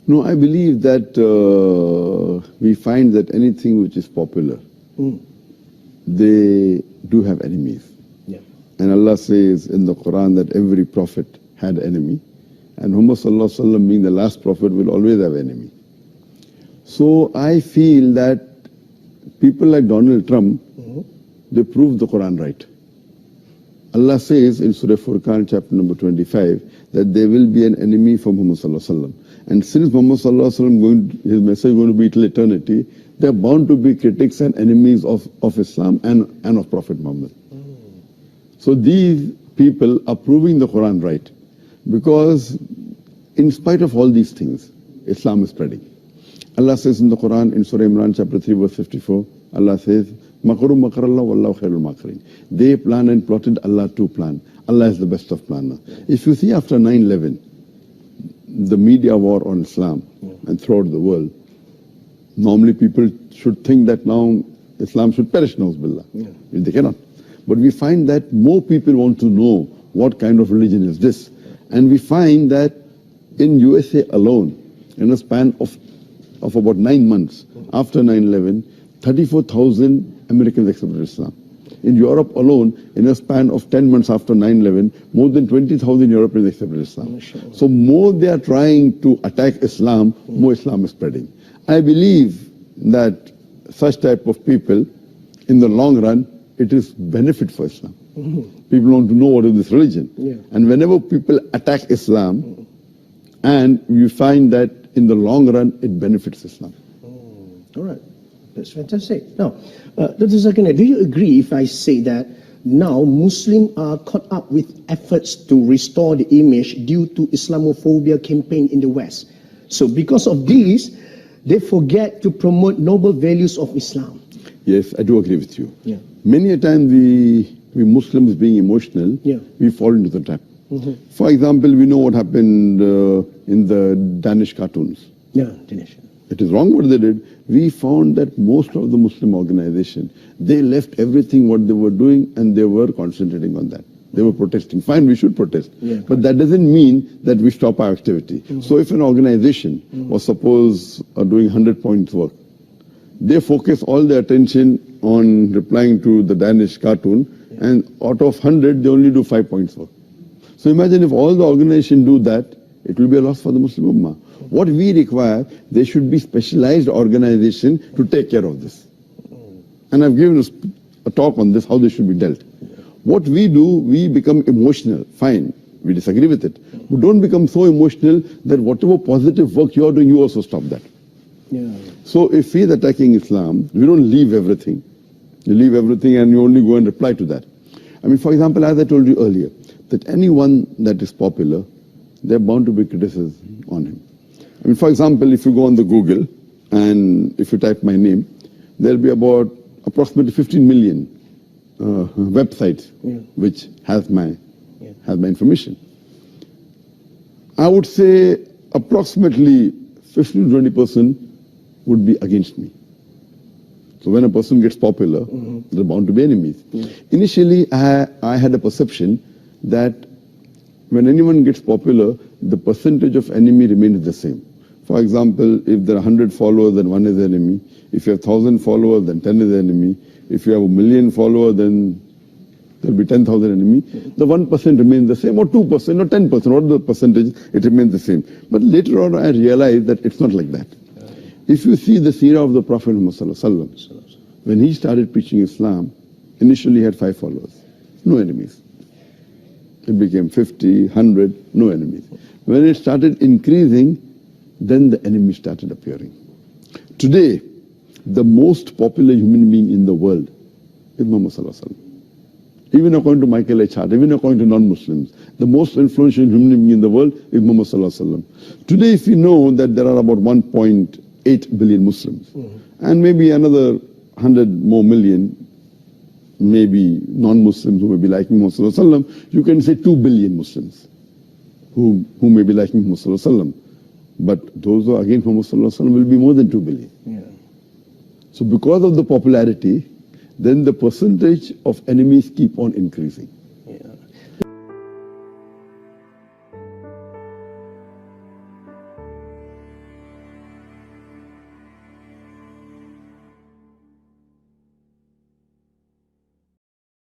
No, I believe that we find that anything which is popular, they do have enemies. Yeah. And Allah says in the Quran that every prophet had an enemy. And Muhammad Sallallahu Alaihi Wasallam, being the last prophet, will always have an enemy. So I feel that people like Donald Trump, they prove the Quran right. Allah says in Surah Furqan, chapter number 25, that there will be an enemy for Muhammad Sallallahu Alaihi Wasallam. And since Muhammad Sallallahu Alaihi Wasallam, his message is going to be till eternity, there are bound to be critics and enemies of Islam and of Prophet Muhammad. So these people are proving the Quran right. Because in spite of all these things, Islam is spreading. Allah says in the Quran, in Surah Imran, chapter 3, verse 54, Allah says, Makaru makarallah wallahu khairul makirin. They plan and plotted, Allah too plan. Allah is the best of planners. If you see after 9/11, the media war on Islam and throughout the world, normally people should think that now Islam should perish, na'uzubillah. They cannot. But we find that more people want to know what kind of religion is this. And we find that in USA alone, in a span of about 9 months after 9/11, 34,000 Americans accepted Islam. In Europe alone, in a span of 10 months after 9/11, more than 20,000 Europeans accepted Islam. So more they are trying to attack Islam, more Islam is spreading. I believe that such type of people, in the long run, it is benefit for Islam. People want to know what is this religion. And whenever people attack Islam, and you find that in the long run, it benefits Islam. All right. That's fantastic. Now, Dr. Zakir, do you agree if I say that now Muslims are caught up with efforts to restore the image due to Islamophobia campaign in the West? So because of this, they forget to promote noble values of Islam. Yes, I do agree with you. Yeah. Many a time we Muslims being emotional, we fall into the trap. For example, we know what happened in the Danish cartoons. Yeah, Danish. It is wrong what they did. We found that most of the Muslim organization, they left everything what they were doing and they were concentrating on that. They were protesting. Fine, we should protest. But that doesn't mean that we stop our activity. So if an organization was suppose doing 100 points work, they focus all their attention on replying to the Danish cartoon, and out of 100, they only do 5 points work. So imagine if all the organization do that, it will be a loss for the Muslim Ummah. What we require, there should be specialized organization to take care of this. And I've given a talk on this, how this should be dealt. What we do, we become emotional. Fine, we disagree with it. But don't become so emotional that whatever positive work you are doing, you also stop that. So if he's attacking Islam, we don't leave everything. You leave everything and you only go and reply to that. I mean, for example, as I told you earlier, that anyone that is popular, they're bound to be criticism on him. I mean, for example, if you go on the Google and if you type my name, there'll be about approximately 15 million websites which has my information. I would say approximately 15 to 20% would be against me. So when a person gets popular, there are bound to be enemies. Initially, I had a perception that when anyone gets popular, the percentage of enemy remains the same. For example, if there are 100 followers, then 1 is enemy. If you have 1,000 followers, then 10 is enemy. If you have 1,000,000 followers, then there will be 10,000 enemy. The 1% remains the same, or 2%, or 10%, what the percentage, it remains the same. But later on, I realized that it's not like that. If you see the seerah of the Prophet Muhammad, when he started preaching Islam, initially he had 5 followers, no enemies. It became 50, 100, no enemies. When it started increasing, then the enemies started appearing. Today, the most popular human being in the world is Muhammad Sallallahu Alaihi Wasallam. Even according to Michael H. Hart, even according to non-Muslims, the most influential human being in the world is Muhammad Sallallahu Alaihi Wasallam. Today, if you know that there are about 1.8 billion Muslims, and maybe another 100 more million, maybe non-Muslims who may be liking Muhammad Sallallahu Alaihi Wasallam, you can say 2 billion Muslims who may be liking Muhammad Sallallahu Alaihi Wasallam. But those who are against Muhammad Sallallahu Alaihi Wasallam will be more than 2 billion. So because of the popularity, then the percentage of enemies keep on increasing.